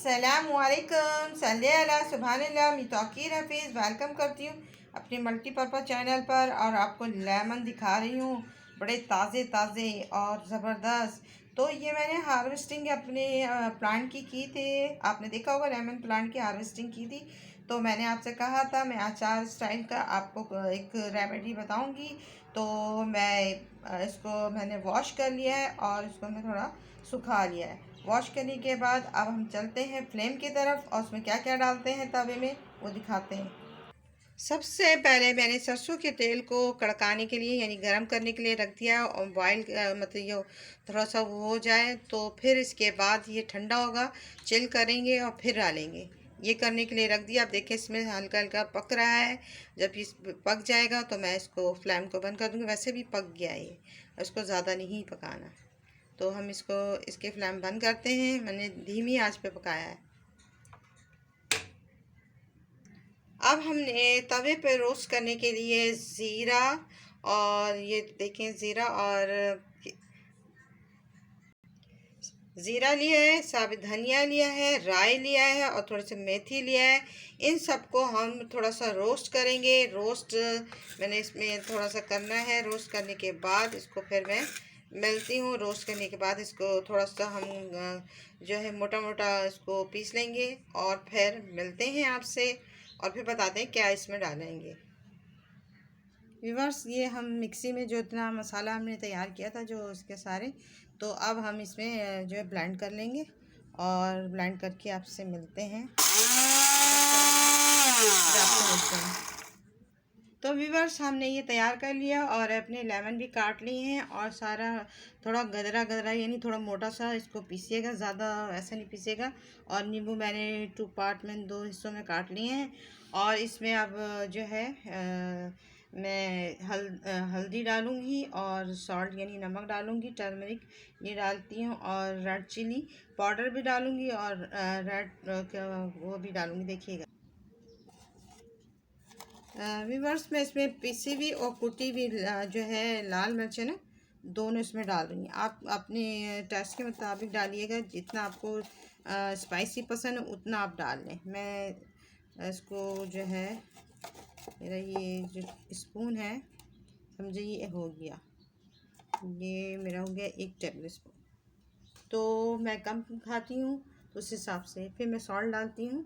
अस्सलामुअलैकुम सल्ले अला सुभानल्लाह। मैं तौकीर हफीज़ वेलकम करती हूँ अपने मल्टीपर्पज़ चैनल पर और आपको लेमन दिखा रही हूँ, बड़े ताज़े ताज़े और ज़बरदस्त। तो ये मैंने हार्वेस्टिंग अपने प्लांट की थी। आपने देखा होगा लेमन प्लांट की हार्वेस्टिंग की थी। तो मैंने आपसे कहा था मैं अचार स्टाइल का आपको एक रेमेडी बताऊंगी। तो मैं इसको मैंने वॉश कर लिया है और इसको मैं थोड़ा सुखा लिया है। वॉश करने के बाद अब हम चलते हैं फ्लेम की तरफ और उसमें क्या क्या डालते हैं तवे में वो दिखाते हैं। सबसे पहले मैंने सरसों के तेल को कड़काने के लिए यानी गरम करने के लिए रख दिया और बॉयल मतलब ये थोड़ा सा वो हो जाए तो फिर इसके बाद ये ठंडा होगा, चिल करेंगे और फिर डालेंगे। ये करने के लिए रख दिया। आप देखें इसमें हल्का हल्का पक रहा है। जब ये पक जाएगा तो मैं इसको फ्लेम को बंद कर दूँगी। वैसे भी पक गया ये, इसको ज़्यादा नहीं पकाना। तो हम इसको इसके फ्लेम बंद करते हैं। मैंने धीमी आंच पे पकाया है। अब हमने तवे पे रोस्ट करने के लिए ज़ीरा और ये देखें ज़ीरा लिया है, साबित धनिया लिया है, राई लिया है और थोड़ी सी मेथी लिया है। इन सबको हम थोड़ा सा रोस्ट करेंगे। रोस्ट मैंने इसमें थोड़ा सा करना है। रोस्ट करने के बाद इसको फिर मैं मिलती हूँ। रोस्ट करने के बाद इसको थोड़ा सा हम जो है मोटा मोटा इसको पीस लेंगे और फिर मिलते हैं आपसे और फिर बताते हैं क्या इसमें डालेंगे। व्यूअर्स, ये हम मिक्सी में जो इतना मसाला हमने तैयार किया था जो इसके सारे, तो अब हम इसमें जो है ब्लेंड कर लेंगे और ब्लेंड करके आपसे मिलते हैं। तो व्यूअर्स, हमने ये तैयार कर लिया और अपने लेमन भी काट लिए हैं और सारा थोड़ा गदरा गदरा यानी थोड़ा मोटा सा इसको पीसिएगा, ज़्यादा ऐसा नहीं पीसेगा। और नींबू मैंने 2 पार्ट में 2 हिस्सों में काट लिए हैं और इसमें अब जो है मैं हल्दी डालूँगी और सॉल्ट यानी नमक डालूँगी, टर्मरिक ये डालती हूँ और रेड चिली पाउडर भी डालूँगी और रेड वो भी डालूँगी, देखिएगा। व्यूअर्स, मैं इसमें पिसी हुई और कुटी हुई जो है लाल मिर्च है ना, दोनों इसमें डाल रही हैं। आप अपने टेस्ट के मुताबिक डालिएगा, जितना आपको स्पाइसी पसंद है उतना आप डाल लें। मैं इसको जो है मेरा ये जो स्पून है समझिए ये हो गया, ये मेरा हो गया 1 टेबल स्पून। तो मैं कम खाती हूँ तो उस हिसाब से फिर मैं सॉल्ट डालती हूँ।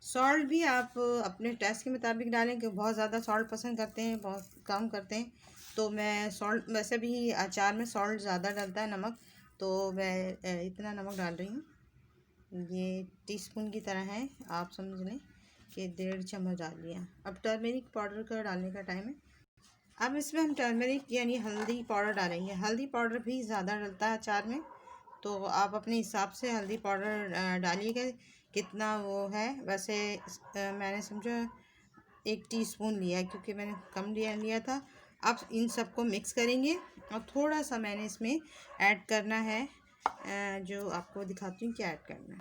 सॉल्ट भी आप अपने टेस्ट के मुताबिक डालें कि बहुत ज़्यादा सॉल्ट पसंद करते हैं, बहुत कम करते हैं। तो मैं सॉल्ट वैसे भी अचार में सॉल्ट ज़्यादा डलता है, नमक, तो मैं इतना नमक डाल रही हूँ। ये टीस्पून की तरह है, आप समझ लें कि 1.5 चम्मच डाल लिया। अब टर्मेरिक पाउडर का डालने का टाइम है। अब इसमें हम टर्मेरिक यानी हल्दी पाउडर डालेंगे। हल्दी पाउडर भी ज़्यादा डलता है अचार में, तो आप अपने हिसाब से हल्दी पाउडर डालिएगा कितना वो है। वैसे मैंने समझो 1 टीस्पून लिया है क्योंकि मैंने कम लिया था। अब इन सबको मिक्स करेंगे और थोड़ा सा मैंने इसमें ऐड करना है, जो आपको दिखाती हूँ क्या ऐड करना है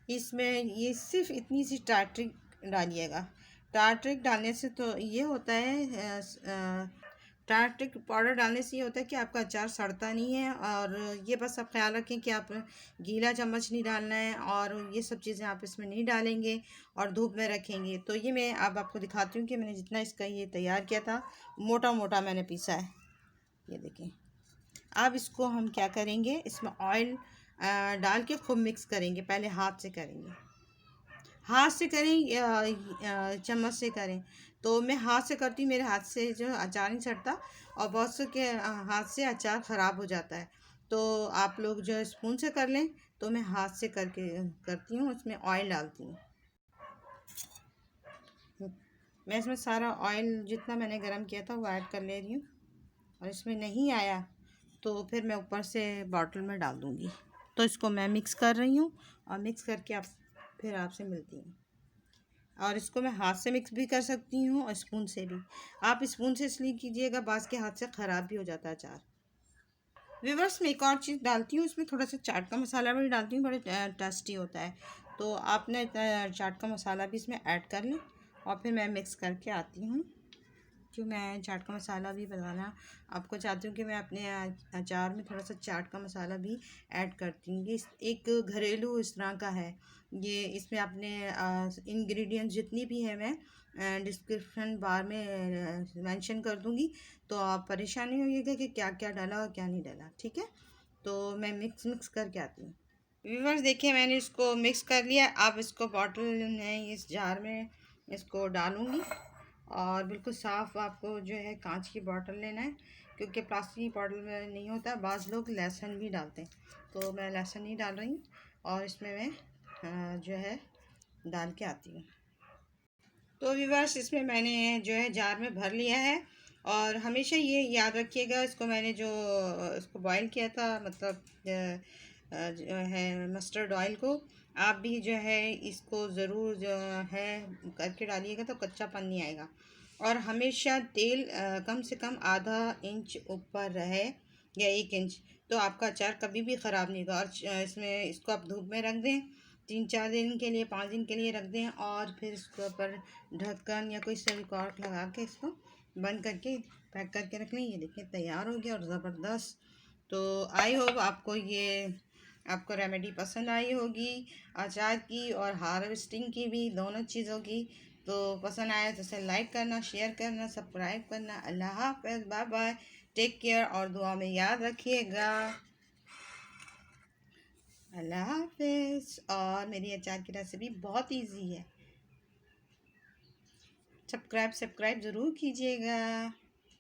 इसमें। ये सिर्फ इतनी सी टार्ट्रिक डालिएगा। टार्ट्रिक डालने से तो ये होता है टार्ट्रिक पाउडर डालने से ये होता है कि आपका अचार सड़ता नहीं है। और ये बस आप ख्याल रखें कि आप गीला चम्मच नहीं डालना है और ये सब चीज़ें आप इसमें नहीं डालेंगे और धूप में रखेंगे। तो ये मैं अब आपको दिखाती हूँ कि मैंने जितना इसका ये तैयार किया था, मोटा मोटा मैंने पीसा है, ये देखें। अब इसको हम क्या करेंगे, इसमें ऑयल डाल के खूब मिक्स करेंगे। पहले हाथ से करेंगे, हाथ से करें या चम्मच से करें। तो मैं हाथ से करती हूँ, मेरे हाथ से जो अचार नहीं छटता और बहुत से के हाथ से अचार ख़राब हो जाता है। तो आप लोग जो स्पून से कर लें, तो मैं हाथ से करके करती हूँ। इसमें ऑयल डालती हूँ। मैं इसमें सारा ऑयल जितना मैंने गरम किया था वो ऐड कर ले रही हूँ और इसमें नहीं आया तो फिर मैं ऊपर से बॉटल में डाल दूँगी। तो इसको मैं मिक्स कर रही हूँ और मिक्स करके आप फिर आपसे मिलती हूँ। और इसको मैं हाथ से मिक्स भी कर सकती हूँ और स्पून से भी। आप स्पून से इसलिए कीजिएगा, बाज़ के हाथ से ख़राब भी हो जाता है अचार। व्यूअर्स, में एक और चीज़ डालती हूँ, इसमें थोड़ा सा चाट का मसाला भी डालती हूँ, बड़े टेस्टी होता है। तो आपने चाट का मसाला भी इसमें ऐड कर लें और फिर मैं मिक्स करके आती हूँ। चाहती हूँ मैं चाट का मसाला भी बनाना आपको चाहती हूँ कि मैं अपने अचार में थोड़ा सा चाट का मसाला भी ऐड करती हूँ। ये एक घरेलू इस तरह का है। ये इसमें अपने इंग्रेडिएंट्स जितनी भी है मैं डिस्क्रिप्शन बार में मेंशन कर दूँगी, तो आप परेशान नहीं होइएगा कि क्या क्या डाला और क्या नहीं डाला। ठीक है, तो मैं मिक्स करके आती हूँ। व्यूवर्स देखिए, मैंने इसको मिक्स कर लिया। अब इसको बॉटल में इस जार में इसको डालूँगी और बिल्कुल साफ़ आपको जो है कांच की बॉटल लेना है, क्योंकि प्लास्टिक की बॉटल में नहीं होता। बाज़ लोग लहसुन भी डालते हैं, तो मैं लहसुन नहीं डाल रही हूँ और इसमें मैं जो है डाल के आती हूँ। तो व्यूवर्स इसमें मैंने जो है जार में भर लिया है। और हमेशा ये याद रखिएगा, इसको मैंने जो इसको बॉईल किया था, मतलब जो है मस्टर्ड ऑयल को, आप भी जो है इसको ज़रूर जो है करके डालिएगा, तो कच्चापन नहीं आएगा। और हमेशा तेल कम से कम आधा इंच ऊपर रहे या 1 इंच, तो आपका अचार कभी भी ख़राब नहीं होगा। और इसमें इसको आप धूप में रख दें 3-4 दिन के लिए, 5 दिन के लिए रख दें, और फिर इसके ऊपर ढक्कन या कोई सा भी कॉर्क लगा के इसको बंद करके पैक करके रख लें। ये देखिए तैयार हो गया और ज़बरदस्त। तो आई होप आपको रेमेडी पसंद आई होगी, अचार की और हार्वेस्टिंग की भी, दोनों चीज़ों की। तो पसंद आया तो इसे लाइक करना, शेयर करना, सब्सक्राइब करना। अल्लाह हाफ़िज़, बाय बाय, टेक केयर और दुआ में याद रखिएगा। अल्लाह हाफ़िज़। और मेरी अचार की रेसिपी बहुत इजी है, सब्सक्राइब ज़रूर कीजिएगा।